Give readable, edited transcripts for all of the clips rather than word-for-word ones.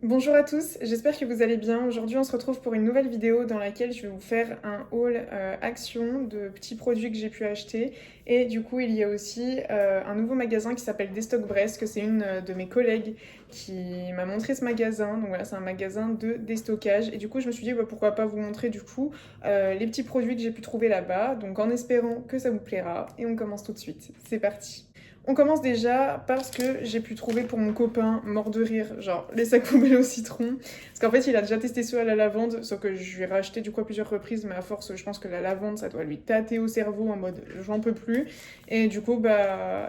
Bonjour à tous, j'espère que vous allez bien. Aujourd'hui on se retrouve pour une nouvelle vidéo dans laquelle je vais vous faire un haul action de petits produits que j'ai pu acheter. Et du coup il y a aussi un nouveau magasin qui s'appelle Destock Brest, que c'est une de mes collègues qui m'a montré ce magasin. Donc voilà, c'est un magasin de déstockage. Et du coup je me suis dit pourquoi pas vous montrer du coup les petits produits que j'ai pu trouver là-bas. Donc en espérant que ça vous plaira. Et on commence tout de suite. C'est parti. On commence déjà parce que j'ai pu trouver pour mon copain, mort de rire, genre les sacs poubelles au citron. Parce qu'en fait, il a déjà testé ceux à la lavande, sauf que je lui ai racheté du coup à plusieurs reprises, mais à force, je pense que la lavande, ça doit lui tâter au cerveau en mode j'en peux plus. Et du coup,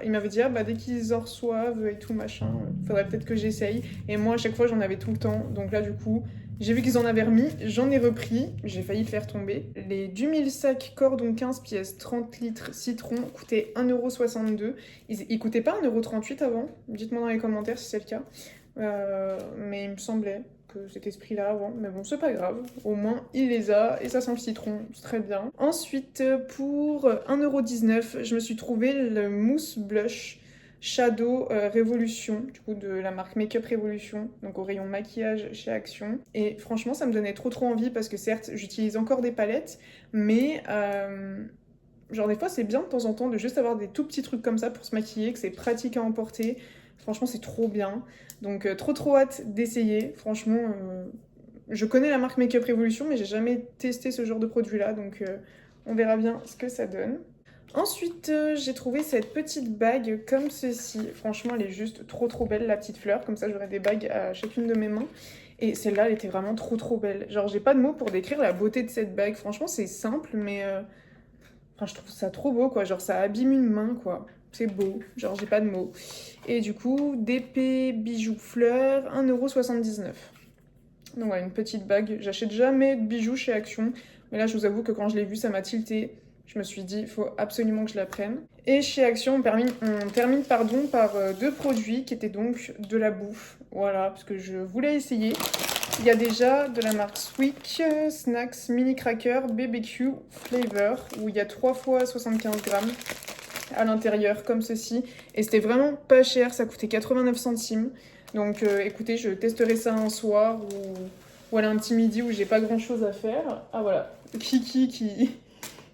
il m'avait dit, dès qu'ils en reçoivent et tout machin, faudrait peut-être que j'essaye. Et moi, à chaque fois, j'en avais tout le temps. Donc là, du coup, j'ai vu qu'ils en avaient remis, j'en ai repris, j'ai failli le faire tomber. Les du 1000 sacs cordon 15 pièces 30 litres citron coûtaient 1,62 €. Ils coûtaient pas 1,38 € avant. Dites-moi dans les commentaires si c'est le cas. Mais il me semblait que c'était ce prix-là avant. Mais bon, c'est pas grave. Au moins, il les a et ça sent le citron. C'est très bien. Ensuite, pour 1,19 €, je me suis trouvé le mousse blush Shadow Révolution, du coup de la marque Make Up Révolution, donc au rayon maquillage chez Action. Et franchement, ça me donnait trop envie parce que certes, j'utilise encore des palettes, mais genre des fois c'est bien de temps en temps de juste avoir des tout petits trucs comme ça pour se maquiller, que c'est pratique à emporter. Franchement c'est trop bien. Donc trop hâte d'essayer. Franchement, je connais la marque Make Up Revolution mais j'ai jamais testé ce genre de produit là. Donc on verra bien ce que ça donne. Ensuite, j'ai trouvé cette petite bague comme ceci. Franchement, elle est juste trop belle, la petite fleur. Comme ça, j'aurai des bagues à chacune de mes mains. Et celle-là, elle était vraiment trop belle. Genre, j'ai pas de mots pour décrire la beauté de cette bague. Franchement, c'est simple, mais enfin, je trouve ça trop beau, quoi. Genre, ça abîme une main, quoi. C'est beau. Genre, j'ai pas de mots. Et du coup, d'épée bijoux fleurs, 1,79 €. Donc, voilà, une petite bague. J'achète jamais de bijoux chez Action. Mais là, je vous avoue que quand je l'ai vue, ça m'a tilté. Je me suis dit, il faut absolument que je la prenne. Et chez Action, on termine par deux produits qui étaient donc de la bouffe. Voilà, parce que je voulais essayer. Il y a déjà de la marque Sweek Snacks Mini Cracker BBQ Flavor, où il y a 3 fois 75 grammes à l'intérieur, comme ceci. Et c'était vraiment pas cher, ça coûtait 89 centimes. Donc écoutez, je testerai ça un soir ou un petit midi où j'ai pas grand chose à faire. Ah voilà, Kiki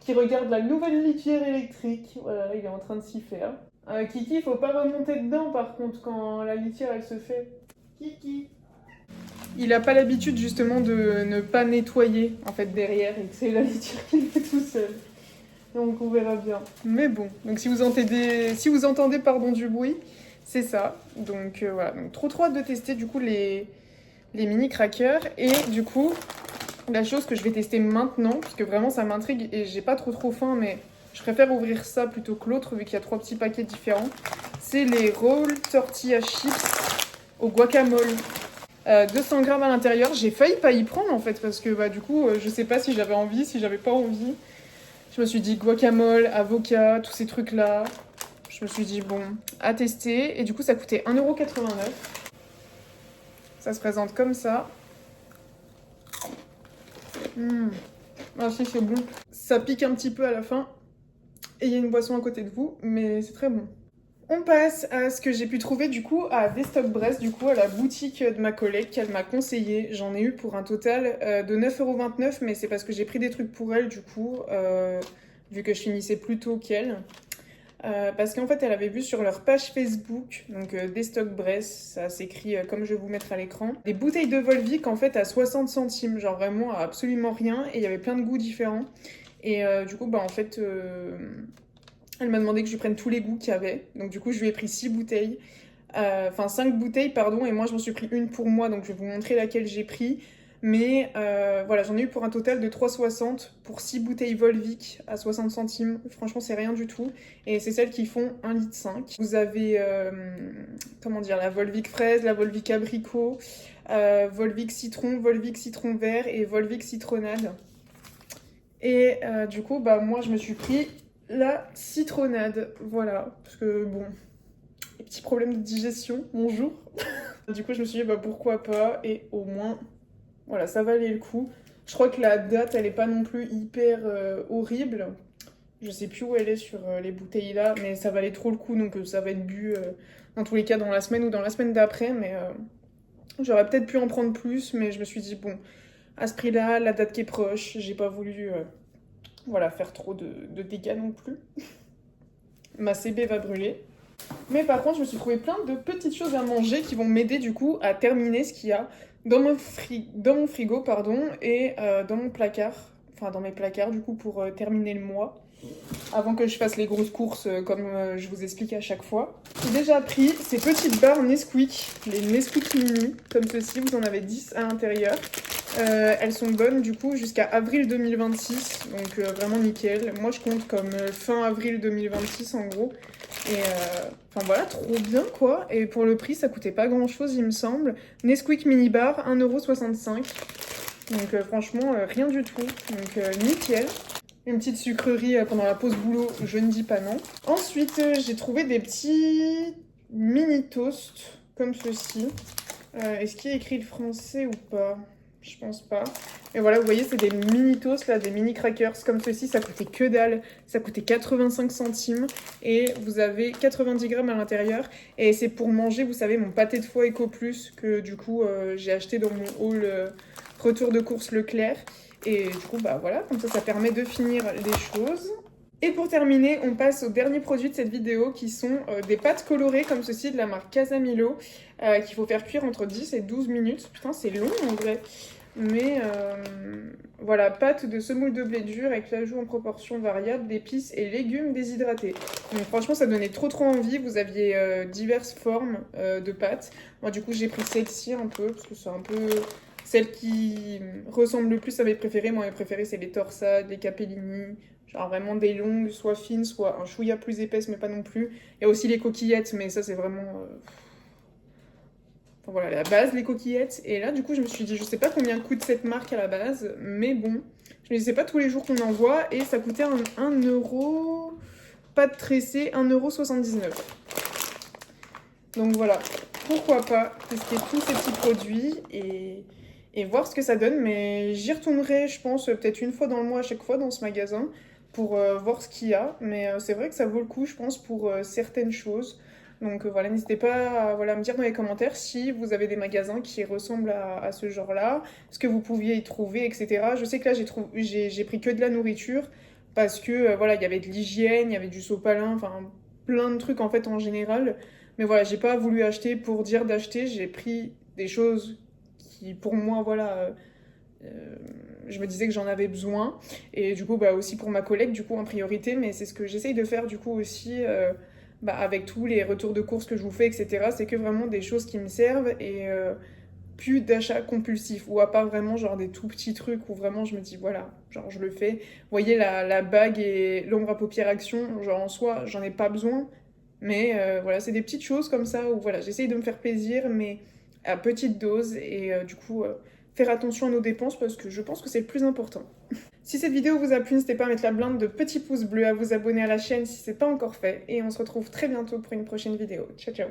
qui regarde la nouvelle litière électrique. Voilà, il est en train de s'y faire. Kiki, faut pas remonter dedans par contre quand la litière elle se fait. Kiki. Il a pas l'habitude justement de ne pas nettoyer en fait derrière et que c'est la litière qui le fait tout seul. Donc on verra bien. Mais bon, donc si vous entendez pardon du bruit, c'est ça. Donc voilà, donc trop hâte de tester du coup les mini crackers et du coup la chose que je vais tester maintenant parce que vraiment ça m'intrigue et j'ai pas trop faim mais je préfère ouvrir ça plutôt que l'autre vu qu'il y a 3 petits paquets différents. C'est les rolls tortilla chips au guacamole. 200 grammes à l'intérieur. J'ai failli pas y prendre en fait parce que du coup, je sais pas si j'avais envie, si j'avais pas envie. Je me suis dit guacamole, avocat, tous ces trucs là. Je me suis dit bon, à tester. Et du coup, ça coûtait 1,89 €. Ça se présente comme ça. Ah si, c'est bon. Ça pique un petit peu à la fin. Et il y a une boisson à côté de vous, mais c'est très bon. On passe à ce que j'ai pu trouver du coup à Destock Brest, du coup à la boutique de ma collègue qu'elle m'a conseillé. J'en ai eu pour un total de 9,29 €, mais c'est parce que j'ai pris des trucs pour elle du coup, vu que je finissais plus tôt qu'elle. Parce qu'en fait elle avait vu sur leur page Facebook, donc Destock Brest, ça s'écrit comme je vais vous mettre à l'écran, des bouteilles de Volvic en fait à 60 centimes, genre vraiment à absolument rien, et il y avait plein de goûts différents. Et du coup en fait... elle m'a demandé que je lui prenne tous les goûts qu'il y avait. Donc du coup, je lui ai pris 6 bouteilles. Enfin, 5 bouteilles, pardon. Et moi, je m'en suis pris une pour moi. Donc je vais vous montrer laquelle j'ai pris. Mais voilà, j'en ai eu pour un total de 3,60 pour 6 bouteilles Volvic à 60 centimes. Franchement, c'est rien du tout. Et c'est celles qui font 1,5 litre. Vous avez, comment dire, la Volvic fraise, la Volvic abricot, Volvic citron vert et Volvic citronnade. Et du coup, moi, je me suis pris la citronnade. Voilà, parce que bon, les petits problèmes de digestion, bonjour. Du coup, je me suis dit, pourquoi pas, et au moins, voilà, ça valait le coup. Je crois que la date, elle est pas non plus hyper horrible. Je sais plus où elle est sur les bouteilles là, mais ça valait trop le coup, donc ça va être bu dans tous les cas dans la semaine ou dans la semaine d'après, mais J'aurais peut-être pu en prendre plus, mais je me suis dit, bon, à ce prix-là, la date qui est proche, j'ai pas voulu voilà, faire trop de dégâts non plus. Ma CB va brûler. Mais par contre, je me suis trouvé plein de petites choses à manger qui vont m'aider du coup à terminer ce qu'il y a dans mon frigo pardon, et dans mon placard. Enfin, dans mes placards du coup pour terminer le mois. Avant que je fasse les grosses courses comme je vous explique à chaque fois. J'ai déjà pris ces petites barres Nesquik, les Nesquik mini, comme ceci, vous en avez 10 à l'intérieur. Elles sont bonnes du coup jusqu'à avril 2026, donc vraiment nickel. Moi je compte comme fin avril 2026 en gros. Et enfin voilà, trop bien quoi. Et pour le prix, ça coûtait pas grand chose il me semble. Nesquik mini bar, 1,65 €. Donc franchement, rien du tout. Donc nickel. Une petite sucrerie pendant la pause boulot, je ne dis pas non. Ensuite, j'ai trouvé des petits mini toasts comme ceci. Est-ce qu'il y a écrit le français ou pas? Je pense pas. Et voilà, vous voyez, c'est des mini toasts, là, des mini crackers comme ceci. Ça coûtait que dalle. Ça coûtait 85 centimes. Et vous avez 90 grammes à l'intérieur. Et c'est pour manger, vous savez, mon pâté de foie Eco Plus que du coup, j'ai acheté dans mon haul retour de course Leclerc. Et du coup, bah voilà, comme ça permet de finir les choses. Et pour terminer, on passe au dernier produit de cette vidéo qui sont des pâtes colorées comme ceci de la marque Casamilo qu'il faut faire cuire entre 10 et 12 minutes. Putain, c'est long en vrai. Mais voilà, pâtes de semoule de blé dur avec l'ajout en proportion variable d'épices et légumes déshydratés. Donc franchement, ça donnait trop envie. Vous aviez diverses formes de pâtes. Moi, du coup, j'ai pris celle-ci un peu parce que c'est un peu celle qui ressemble le plus à mes préférées. Moi, mes préférées, c'est les torsades, les capellini. Genre vraiment des longues, soit fines, soit un chouïa plus épaisse, mais pas non plus. Il y a aussi les coquillettes, mais ça, c'est vraiment... Enfin voilà, la base, les coquillettes. Et là, du coup, je me suis dit, je sais pas combien coûte cette marque à la base, mais bon, je ne sais pas tous les jours qu'on en voit, et ça coûtait 1 euro, pas de tressé, 1,79 €. Donc voilà, pourquoi pas tester tous ces petits produits et voir ce que ça donne, mais j'y retournerai, je pense, peut-être une fois dans le mois à chaque fois dans ce magasin pour voir ce qu'il y a. Mais c'est vrai que ça vaut le coup, je pense, pour certaines choses. Donc voilà, n'hésitez pas à, voilà, me dire dans les commentaires si vous avez des magasins qui ressemblent à ce genre-là, ce que vous pouviez y trouver, etc. Je sais que là, j'ai pris que de la nourriture parce que voilà, il y avait de l'hygiène, il y avait du sopalin, enfin plein de trucs en fait en général. Mais voilà, j'ai pas voulu acheter pour dire d'acheter, j'ai pris des choses qui pour moi, voilà, je me disais que j'en avais besoin. Et du coup, bah aussi pour ma collègue, du coup, en priorité, mais c'est ce que j'essaye de faire du coup aussi bah, avec tous les retours de courses que je vous fais, etc. C'est que vraiment des choses qui me servent et plus d'achats compulsifs ou à part vraiment genre des tout petits trucs où vraiment je me dis voilà, genre je le fais. Vous voyez la bague et l'ombre à paupières action, genre en soi, j'en ai pas besoin. Mais voilà, c'est des petites choses comme ça où voilà, j'essaye de me faire plaisir, mais à petite dose et du coup faire attention à nos dépenses parce que je pense que c'est le plus important. Si cette vidéo vous a plu, n'hésitez pas à mettre la blinde de petits pouces bleus, à vous abonner à la chaîne si c'est pas encore fait et on se retrouve très bientôt pour une prochaine vidéo. Ciao ciao.